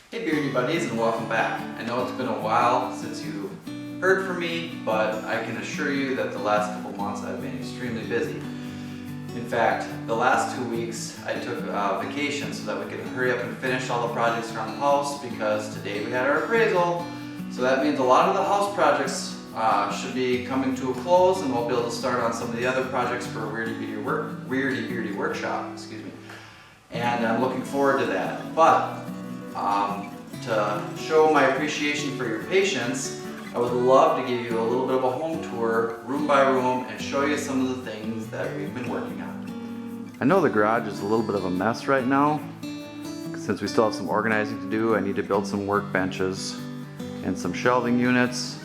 Hey Beardy Buddies, and welcome back. I know it's been a while since you heard from me, but I can assure you that the last couple months I've been extremely busy. In fact, the last 2 weeks I took vacation so that we could hurry up and finish all the projects around the house, because today we had our appraisal. So that means a lot of the house projects should be coming to a close, and we'll be able to start on some of the other projects for Weirdy Beardy Workshop, excuse me. And I'm looking forward to that. But to show my appreciation for your patience, I would love to give you a little bit of a home tour, room by room, and show you some of the things that we've been working on. I know the garage is a little bit of a mess right now. Since we still have some organizing to do, I need to build some workbenches and some shelving units,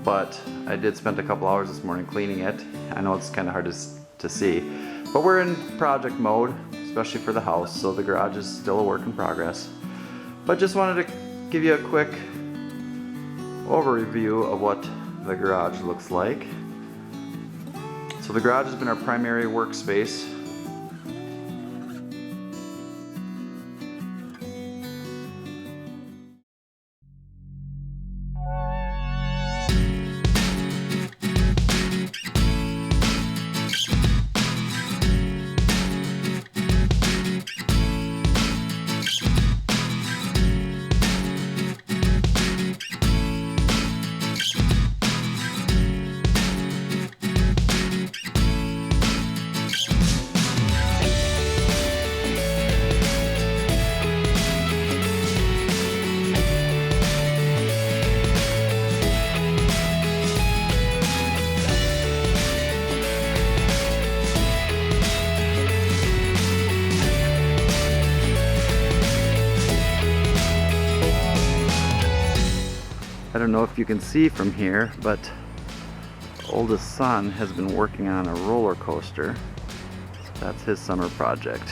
but I did spend a couple hours this morning cleaning it. I know it's kind of hard to see, but we're in project mode, especially for the house, so the garage is still a work in progress. But just wanted to give you a quick overview of what the garage looks like. So the garage has been our primary workspace. I don't know if you can see from here, but oldest son has been working on a roller coaster. That's his summer project.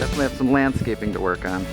Definitely have some landscaping to work on.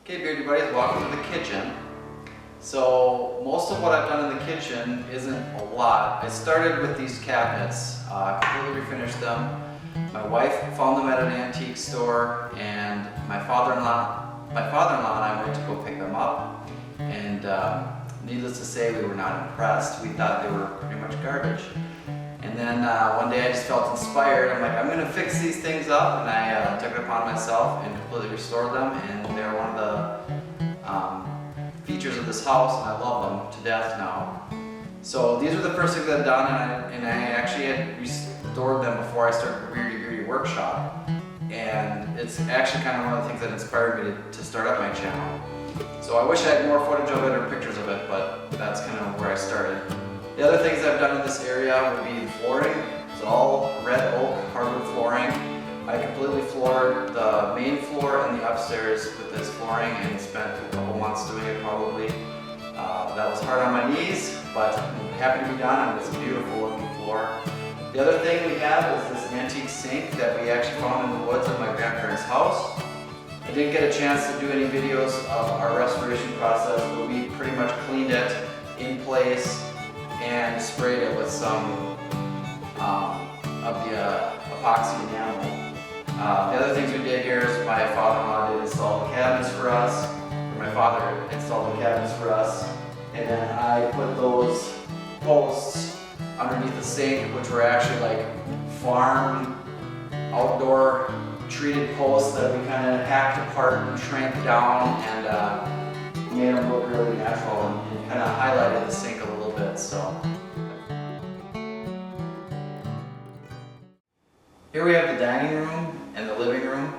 Okay, Beardy Buddies, welcome to the kitchen. So most of what I've done in the kitchen isn't a lot. I started with these cabinets, completely refinished them. My wife found them at an antique store, and my father-in-law and I went to go pick them up. And needless to say, we were not impressed. We thought they were pretty much garbage. And then one day I just felt inspired. I'm like, I'm going to fix these things up, and I took it upon myself and completely restored them. And they're one of the features of this house, and I love them to death now. So these are the first things I've done, and I actually had restored them before I started Weirdy Beardy Workshop. And it's actually kind of one of the things that inspired me to start up my channel. So I wish I had more footage of it or pictures of it, but that's kind of where I started. The other things I've done in this area would be the flooring. It's all red oak hardwood flooring. I completely floored the main floor and the upstairs with this flooring, and spent a couple months doing it probably. That was hard on my knees, but I'm happy to be done on this beautiful looking floor. The other thing we have is this antique sink that we actually found in the woods of my grandparents' house. I didn't get a chance to do any videos of our restoration process, but we pretty much cleaned it in place and sprayed it with some of the epoxy enamel. The other things we did here is my father-in-law did install the cabinets for us, or my father installed the cabinets for us, and then I put those posts underneath the sink, which were actually like farm outdoor treated posts that we kind of hacked apart and shrank down and made them look really natural and kind of highlighted the sink a little bit. So here we have the dining room and the living room,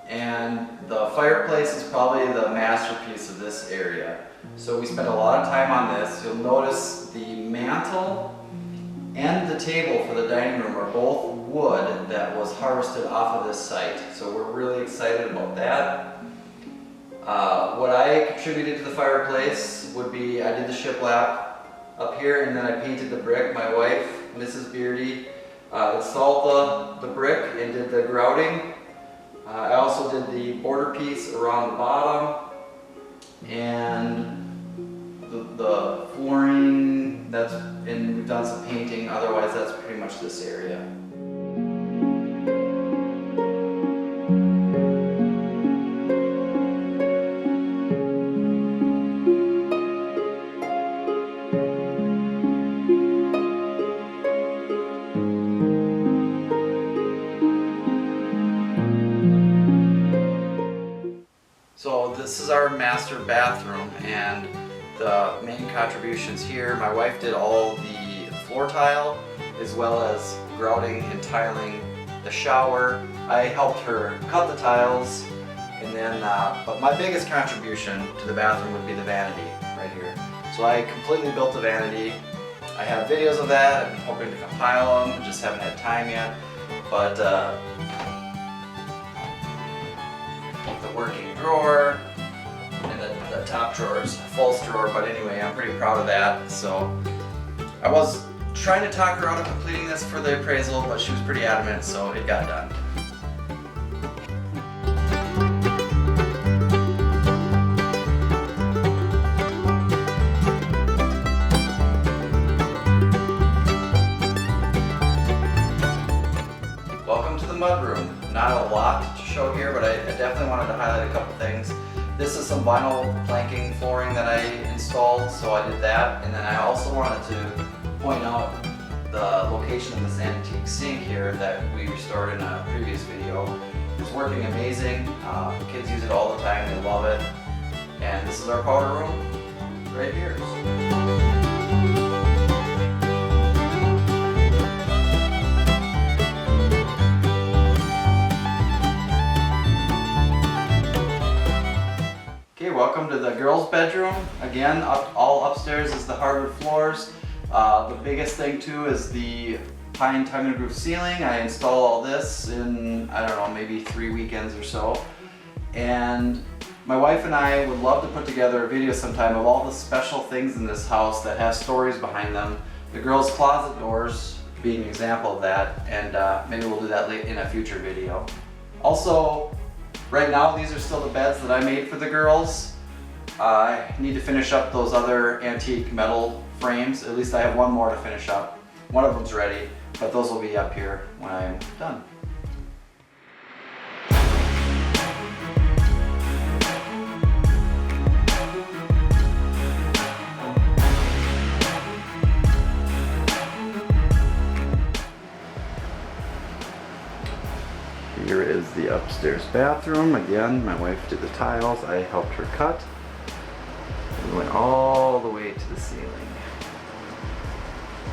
and the fireplace is probably the masterpiece of this area. So we spent a lot of time on this. You'll notice the mantle and the table for the dining room are both wood that was harvested off of this site. So we're really excited about that. What I contributed to the fireplace would be, I did the shiplap up here, and then I painted the brick. My wife, Mrs. Beardy, installed the brick and did the grouting. I also did the border piece around the bottom, and the flooring, and we've done some painting. Otherwise, that's pretty much this area. So this is our master bathroom, and the main contributions here, my wife did all the floor tile as well as grouting and tiling the shower. I helped her cut the tiles, and then but my biggest contribution to the bathroom would be the vanity right here. So I completely built the vanity. I have videos of that. I've been hoping to compile them, just haven't had time yet. But the working drawer, and the top drawer is a false drawer, but anyway, I'm pretty proud of that. So I was trying to talk her out of completing this for the appraisal, but she was pretty adamant, so it got done. Welcome to the mudroom. Not a lot to show here, but I definitely wanted to highlight a couple things. This is some vinyl planking flooring that I installed, so I did that. And then I also wanted to point out the location of this antique sink here that we restored in a previous video. It's working amazing. The kids use it all the time, they love it. And this is our powder room right here. Welcome to the girls' bedroom. Again, all upstairs is the hardwood floors. The biggest thing too is the pine tongue and groove ceiling. I installed all this in, I don't know, maybe 3 weekends or so. And my wife and I would love to put together a video sometime of all the special things in this house that have stories behind them. The girls' closet doors being an example of that, and maybe we'll do that in a future video. Also, right now, these are still the beds that I made for the girls. I need to finish up those other antique metal frames. At least I have one more to finish up. One of them's ready, but those will be up here when I'm done. Here is the upstairs bathroom. Again, my wife did the tiles. I helped her cut. We went all the way to the ceiling.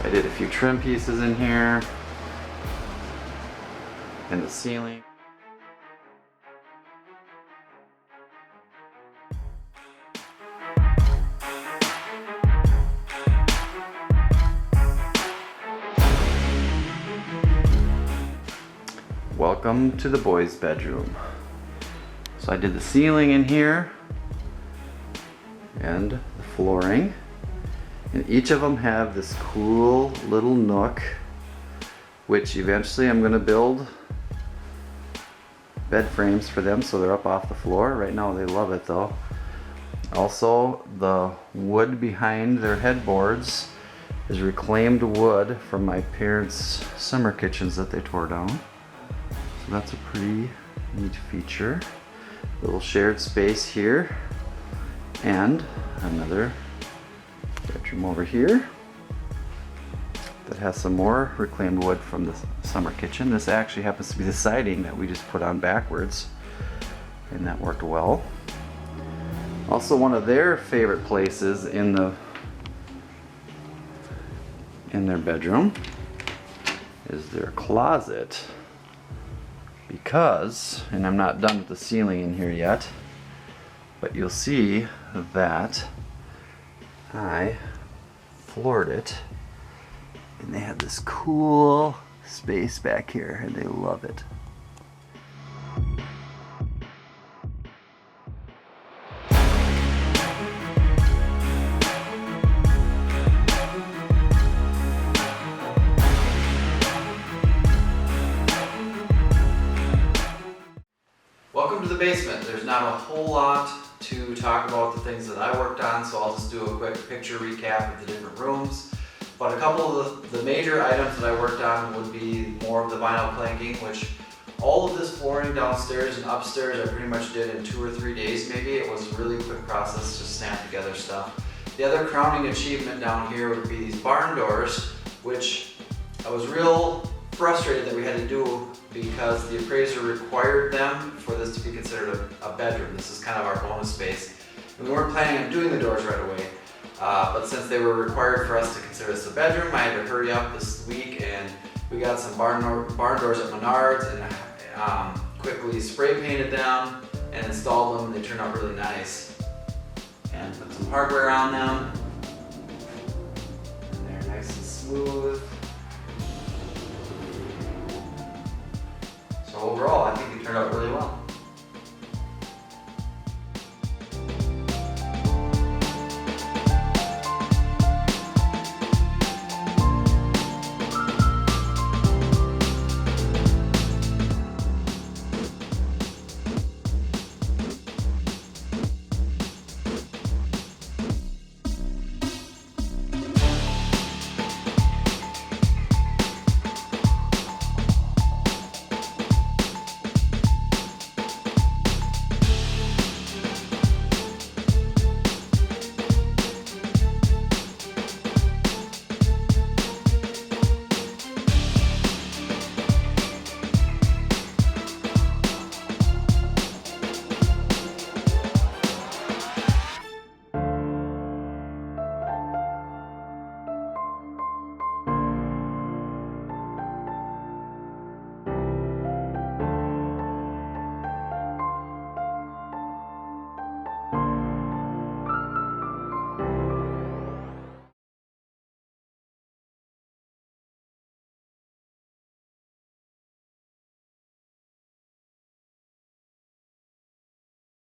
I did a few trim pieces in here and the ceiling. Welcome to the boys' bedroom. So I did the ceiling in here and the flooring, and each of them have this cool little nook, which eventually I'm going to build bed frames for them so they're up off the floor. Right now they love it though. Also, the wood behind their headboards is reclaimed wood from my parents' summer kitchens that they tore down. So that's a pretty neat feature. Little shared space here, and another bedroom over here. The that has some more reclaimed wood from the summer kitchen. This actually happens to be the siding that we just put on backwards, and that worked well. Also, one of their favorite places in their bedroom is their closet, because, and I'm not done with the ceiling in here yet, but you'll see that I floored it, and they have this cool space back here, and they love it. Welcome to the basement. There's not a whole lot to talk about the things that I worked on, so I'll just do a quick picture recap of the different rooms. But a couple of the major items that I worked on would be more of the vinyl planking, which all of this flooring downstairs and upstairs I pretty much did in 2 or 3 days maybe. It was a really quick process to snap together stuff. The other crowning achievement down here would be these barn doors, which I was real frustrated that we had to do because the appraiser required them for this to be considered a bedroom. This is kind of our bonus space. And we weren't planning on doing the doors right away. But since they were required for us to consider this a bedroom, I had to hurry up this week, and we got some barn doors at Menards and quickly spray painted them and installed them. They turned out really nice. And put some hardware on them. And they're nice and smooth.